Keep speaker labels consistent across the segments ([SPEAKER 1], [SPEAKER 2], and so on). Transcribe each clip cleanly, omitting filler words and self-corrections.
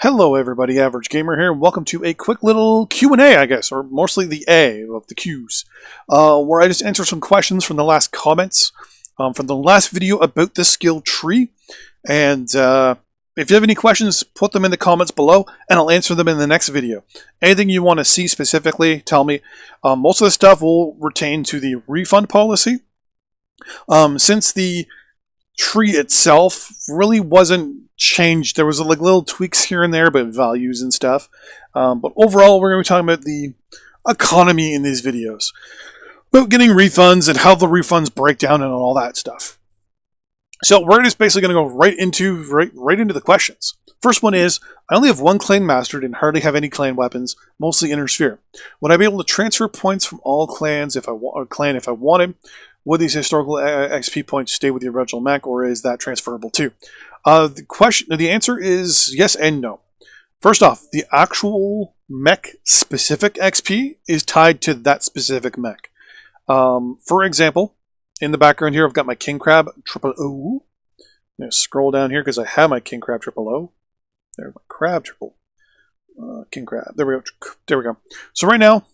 [SPEAKER 1] Hello everybody, Average Gamer here, and welcome to a quick little Q&A, I guess, or mostly the A of the Q's, where I just answer some questions from the last comments from the last video about the skill tree. And if you have any questions, put them in the comments below, and I'll answer them in the next video. Anything you want to see specifically, tell me. Most of the stuff will retain to the refund policy. Since the tree itself really wasn't changed. There was like little tweaks here and there about values and stuff. But overall, we're going to be talking about the economy in these videos. About getting refunds and how the refunds break down and all that stuff. So we're just basically going to go right into the questions. First one is, I only have one clan mastered and hardly have any clan weapons, mostly inner sphere. Would I be able to transfer points from all clans if I wanted? Would these historical XP points stay with the original mech, or is that transferable too? The answer is yes and no. First off, the actual mech specific XP is tied to that specific mech. For example, in the background here, I've got my King Crab Triple O. I'm going to scroll down here because I have my King Crab Triple O. There's my Crab Triple King Crab. There we go. There we go. So right now,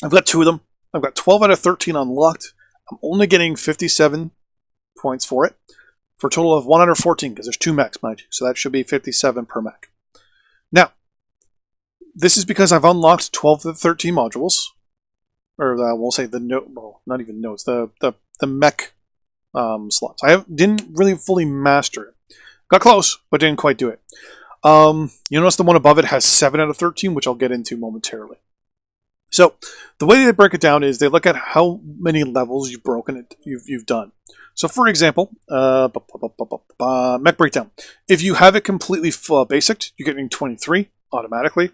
[SPEAKER 1] I've got two of them. I've got 12 out of 13 unlocked. I'm only getting 57 points for it, for a total of 114, because there's two mechs, mind you. So that should be 57 per mech. Now, this is because I've unlocked 12 of the 13 modules, or we'll say the well, not even nodes, the mech slots. Didn't really fully master it. Got close, but didn't quite do it. You notice the one above it has 7 out of 13, which I'll get into momentarily. So the way they break it down is they look at how many levels you've done. So for example, mech breakdown. If you have it completely basic, you're getting 23 automatically.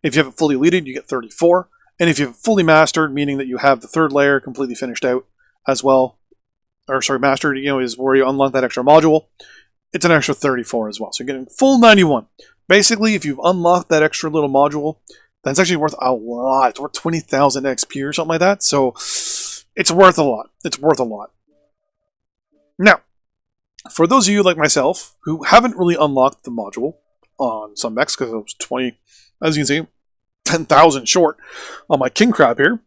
[SPEAKER 1] If you have it fully elite, you get 34. And if you have it fully mastered, meaning that you have the third layer completely finished out as well, or sorry, mastered, is where you unlock that extra module, it's an extra 34 as well. So you're getting full 91. Basically, if you've unlocked that extra little module, that's actually worth a lot. It's worth 20,000 XP or something like that. So it's worth a lot. It's worth a lot. Now, for those of you like myself who haven't really unlocked the module on some mechs, because it was 20, as you can see, 10,000 short on my King Crab here,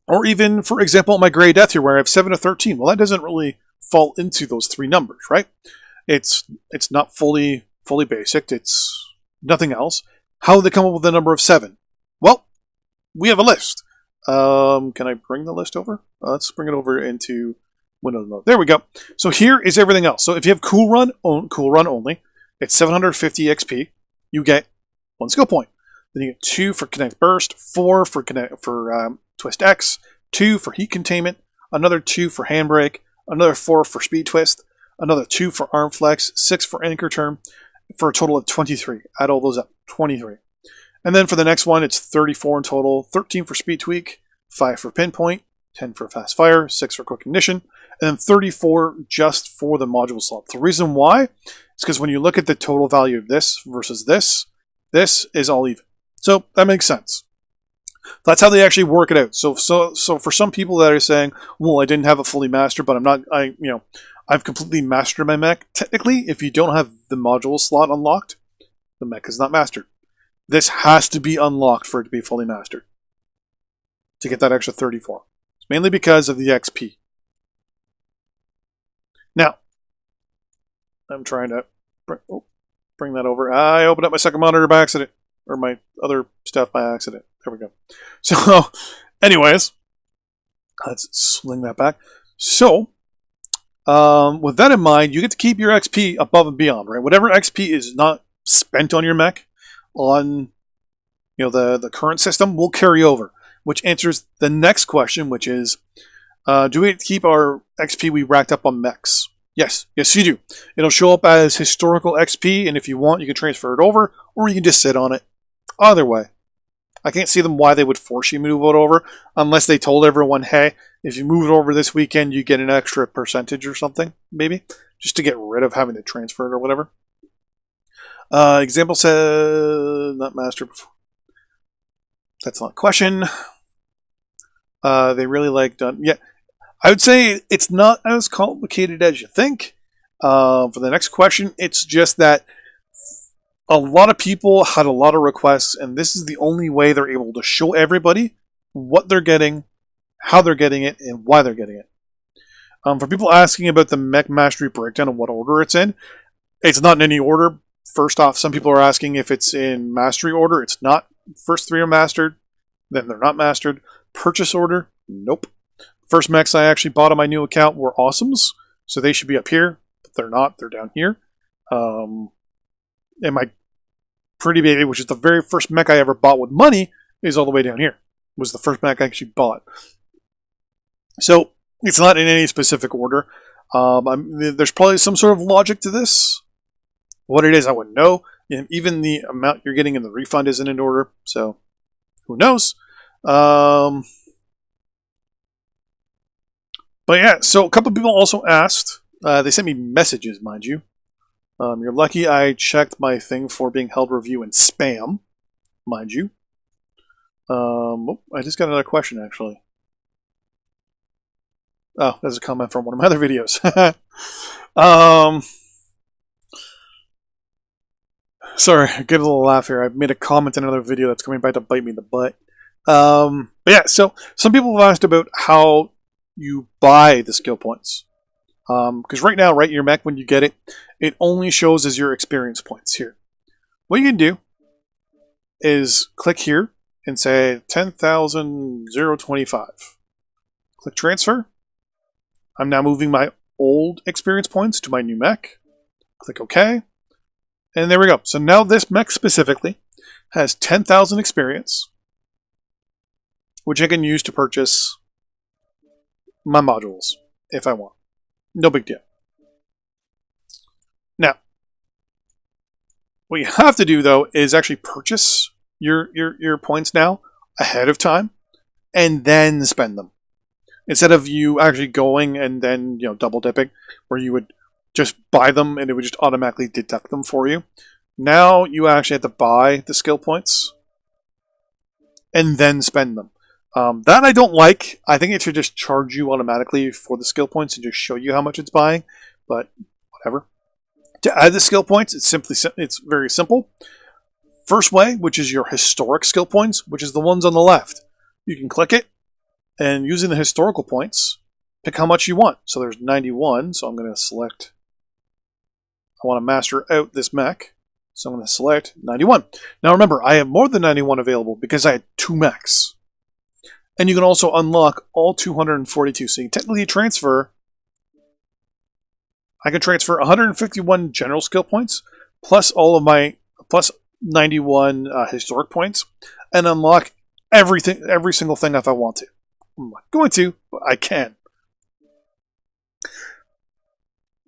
[SPEAKER 1] or even, for example, my Grey Death here where I have 7 of 13. Well, that doesn't really fall into those three numbers, right? It's not fully basic. It's nothing else. How did they come up with the number of 7? Well, we have a list. Can I bring the list over? Let's bring it over into Windows mode. There we go. So here is everything else. So if you have Cool Run only, it's 750 XP. You get 1 skill point. Then you get 2 for Connect Burst, 4 for Twist X, 2 for Heat Containment, another 2 for Handbrake, another 4 for Speed Twist, another 2 for Arm Flex, 6 for Anchor Turn, for a total of 23. Add all those up. 23. And then for the next one, it's 34 in total. 13 for Speed Tweak, 5 for Pinpoint, 10 for Fast Fire, 6 for Quick Ignition, and then 34 just for the module slot. The reason why is because when you look at the total value of this versus this is all even. So that makes sense. That's how they actually work it out. So for some people that are saying, well, I didn't have it fully mastered, but I've completely mastered my mech. Technically, if you don't have the module slot unlocked, the mech is not mastered. This has to be unlocked for it to be fully mastered. To get that extra 34. It's mainly because of the XP. Now, I'm trying to bring that over. I opened up my second monitor by accident. Or my other stuff by accident. There we go. So, anyways, let's swing that back. So, with that in mind, you get to keep your XP above and beyond, right? Whatever XP is not spent on your mech on the current system will carry over, which answers the next question, which is, do we keep our XP we racked up on mechs? Yes, you do. It'll show up as historical XP, and if you want, you can transfer it over, or you can just sit on it. Either way, I can't see them why they would force you to move it over, unless they told everyone, hey, if you move it over this weekend, you get an extra percentage or something, maybe, just to get rid of having to transfer it or whatever. Example says, not master before. That's not a question. They really like done. Yeah, I would say it's not as complicated as you think. For the next question, it's just that a lot of people had a lot of requests, and this is the only way they're able to show everybody what they're getting, how they're getting it, and why they're getting it. For people asking about the Mech Mastery breakdown and what order it's not in any order. First off, some people are asking if it's in mastery order. It's not. First three are mastered, then they're not mastered. Purchase order, nope. First mechs I actually bought on my new account were awesomes, so they should be up here, but they're not. They're down here. And my Pretty Baby, which is the very first mech I ever bought with money, is all the way down here. It was the first mech I actually bought. So it's not in any specific order. There's probably some sort of logic to this. What it is, I wouldn't know. And even the amount you're getting in the refund isn't in order, so who knows? But yeah, so a couple of people also asked. They sent me messages, mind you. You're lucky I checked my thing for being held review in spam, mind you. I just got another question, actually. Oh, that's a comment from one of my other videos. Sorry, I get a little laugh here. I've made a comment in another video that's coming back to bite me in the butt. But yeah, so some people have asked about how you buy the skill points. Because right now, right, your mech, when you get it, it only shows as your experience points here. What you can do is click here and say 10,025. Click transfer. I'm now moving my old experience points to my new mech. Click OK. And there we go. So now this mech specifically has 10,000 experience, which I can use to purchase my modules if I want. No big deal. Now, what you have to do though is actually purchase your points now ahead of time and then spend them. Instead of you actually going and then, double dipping, where you would just buy them and it would just automatically deduct them for you. Now you actually have to buy the skill points and then spend them. That I don't like. I think it should just charge you automatically for the skill points and just show you how much it's buying, but whatever. To add the skill points, it's very simple. First way, which is your historic skill points, which is the ones on the left. You can click it, and using the historical points, pick how much you want. So there's 91, so I'm going to select, I want to master out this mech, so I'm going to select 91. Now remember, I have more than 91 available because I had 2 mechs. And you can also unlock all 242. So you can technically transfer, I can transfer 151 general skill points, plus 91 historic points, and unlock every single thing if I want to. I'm not going to, but I can.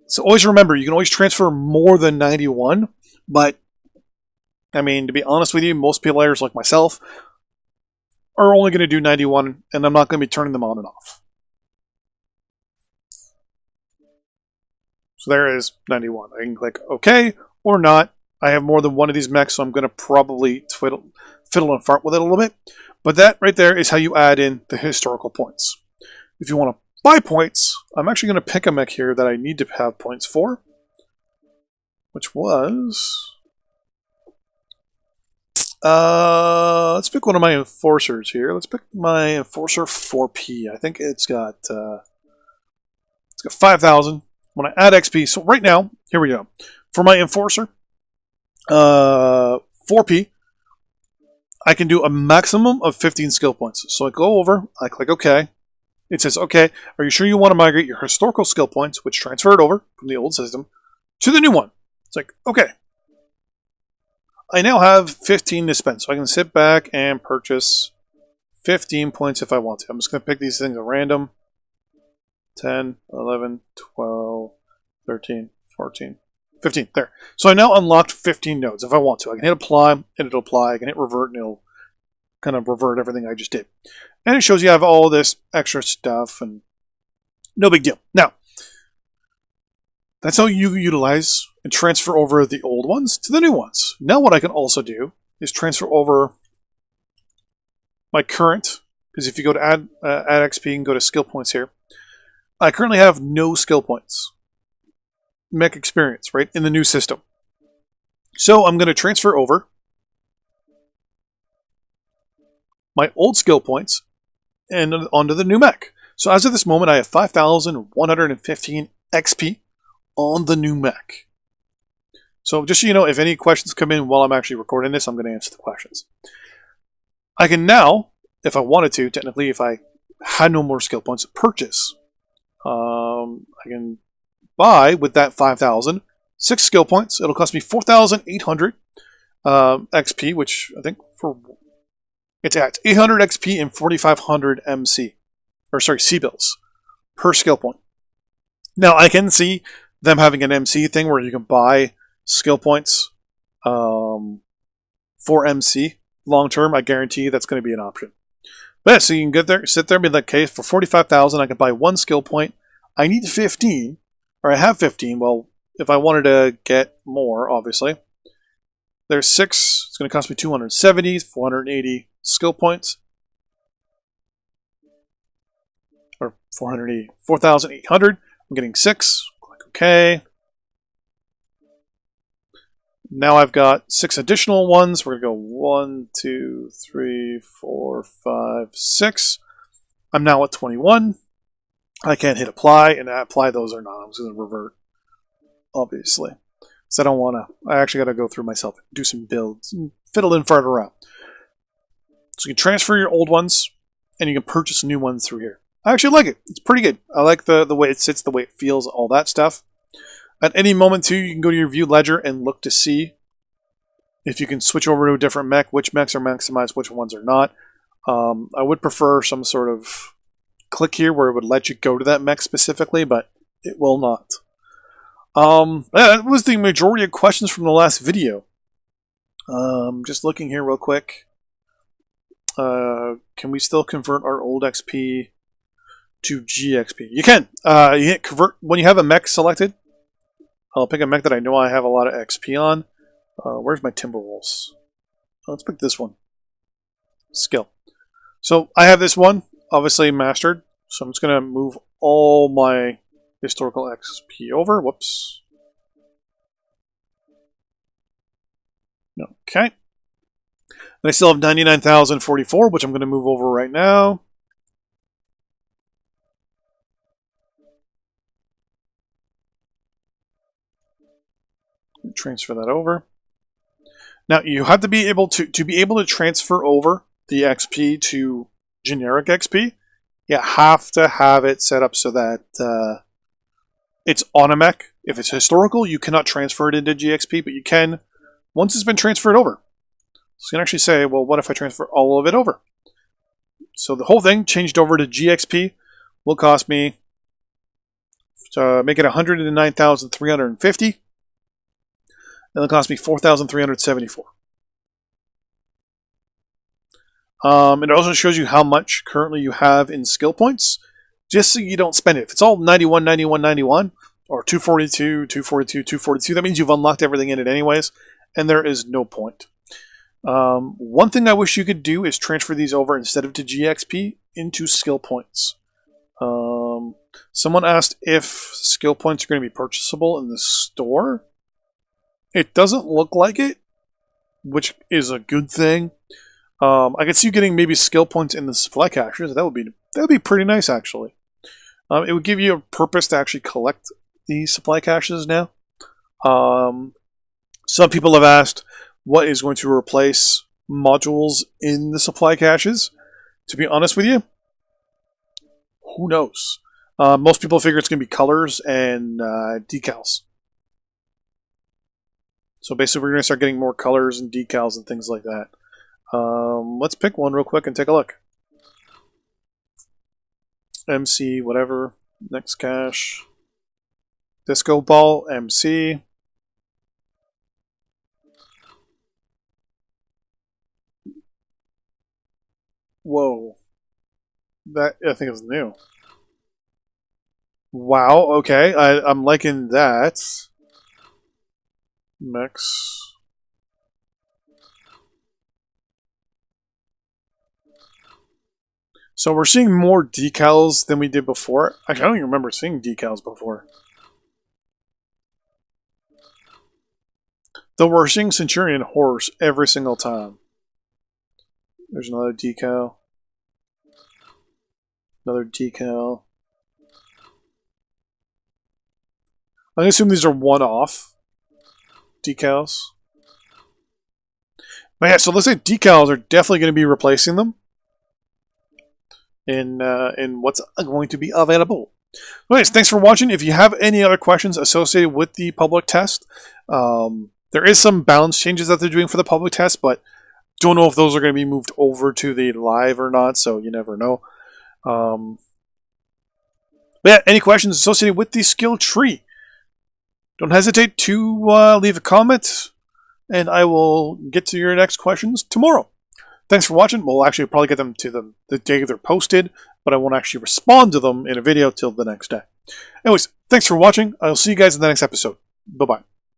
[SPEAKER 1] So always remember, you can always transfer more than 91, but I mean, to be honest with you, most players like myself are only going to do 91, and I'm not going to be turning them on and off. So there is 91. I can click OK or not. I have more than one of these mechs, so I'm going to probably fiddle and fart with it a little bit. But that right there is how you add in the historical points. If you want to buy points, I'm actually going to pick a mech here that I need to have points for, which was... let's pick one of my enforcers here. Let's pick my enforcer 4P. I think it's got 5,000. When I add XP, so right now, here we go. For my enforcer, 4P, I can do a maximum of 15 skill points. So I go over, I click OK. It says, okay, are you sure you want to migrate your historical skill points, which transferred over from the old system, to the new one? It's like, okay. I now have 15 to spend, so I can sit back and purchase 15 points if I want to. I'm just going to pick these things at random. 10, 11, 12, 13, 14, 15. There. So I now unlocked 15 nodes if I want to. I can hit apply, and it'll apply. I can hit revert, and it'll kind of revert everything I just did. And it shows you have all this extra stuff, and no big deal. Now, that's how you utilize and transfer over the old ones to the new ones. Now what I can also do is transfer over my current, because if you go to add XP and go to skill points here, I currently have no skill points. Mech experience, right, in the new system. So I'm going to transfer over my old skill points and onto the new mech. So as of this moment, I have 5,115 XP on the new mech. So just so you know, if any questions come in while I'm actually recording this, I'm going to answer the questions. I can now, if I wanted to, technically, if I had no more skill points, purchase. I can buy with that 5,000 6 skill points. It'll cost me 4,800 XP, which I think for it's at 800 XP and 4,500 MC, or sorry, C bills per skill point. Now I can see them having an MC thing where you can buy skill points for MC long term. I guarantee that's going to be an option. But yeah, so you can get there, sit there, and be like, okay, for 45,000, I can buy 1 skill point. I need 15, or I have 15. Well, if I wanted to get more, obviously, there's 6. It's going to cost me 270, 480 skill points, or 480, 4,800. I'm getting 6. Click OK. Now I've got 6 additional ones. We're going to go 1, 2, 3, 4, 5, 6. I'm now at 21. I can't hit apply, and apply those or not. I'm just going to revert, obviously. So I don't want to. I actually got to go through myself, do some builds, and fiddle in further around. So you can transfer your old ones, and you can purchase new ones through here. I actually like it. It's pretty good. I like the way it sits, the way it feels, all that stuff. At any moment, too, you can go to your view ledger and look to see if you can switch over to a different mech, which mechs are maximized, which ones are not. I would prefer some sort of click here where it would let you go to that mech specifically, but it will not. That was the majority of questions from the last video. Just looking here real quick. Can we still convert our old XP to GXP? You can. You hit convert when you have a mech selected. I'll pick a mech that I know I have a lot of XP on. Where's my Timberwolves? Let's pick this one. Skill. So I have this one, obviously mastered. So I'm just going to move all my historical XP over. Whoops. Okay. And I still have 99,044, which I'm going to move over right now. Transfer that over. Now you have to be able to transfer over the XP to generic XP. You have to have it set up so that it's on a mech. If it's historical, you cannot transfer it into GXP, but you can once it's been transferred over. So you can actually say, well, what if I transfer all of it over? So the whole thing changed over to GXP will cost me, to make it 109,350. It'll cost me 4,374. It also shows you how much currently you have in skill points, just so you don't spend it. If it's all 91, 91, 91, or 242, 242, 242, that means you've unlocked everything in it anyways, and there is no point. One thing I wish you could do is transfer these over instead of to GXP into skill points. Someone asked if skill points are going to be purchasable in the store. It doesn't look like it, which is a good thing. I could see you getting maybe skill points in the supply caches. That would be pretty nice, actually. It would give you a purpose to actually collect the supply caches now. Some people have asked what is going to replace modules in the supply caches. To be honest with you, who knows? Most people figure it's going to be colors and decals. So basically we're going to start getting more colors and decals and things like that. Let's pick one real quick and take a look. MC, whatever. Next cache. Disco Ball, MC. Whoa. That, I think, is new. Wow, okay. I'm liking that. Mechs. So we're seeing more decals than we did before. Actually, I don't even remember seeing decals before. Though we're seeing Centurion horse every single time. There's another decal. Another decal. I'm going to assume these are one-off decals. But yeah, so it looks like decals are definitely going to be replacing them in what's going to be available. Anyways, thanks for watching. If you have any other questions associated with the public test, there is some balance changes that they're doing for the public test, but don't know if those are going to be moved over to the live or not, so you never know. But yeah, any questions associated with the skill tree, don't hesitate to leave a comment, and I will get to your next questions tomorrow. Thanks for watching. We'll actually probably get them to the day they're posted, but I won't actually respond to them in a video till the next day. Anyways, thanks for watching. I'll see you guys in the next episode. Bye-bye.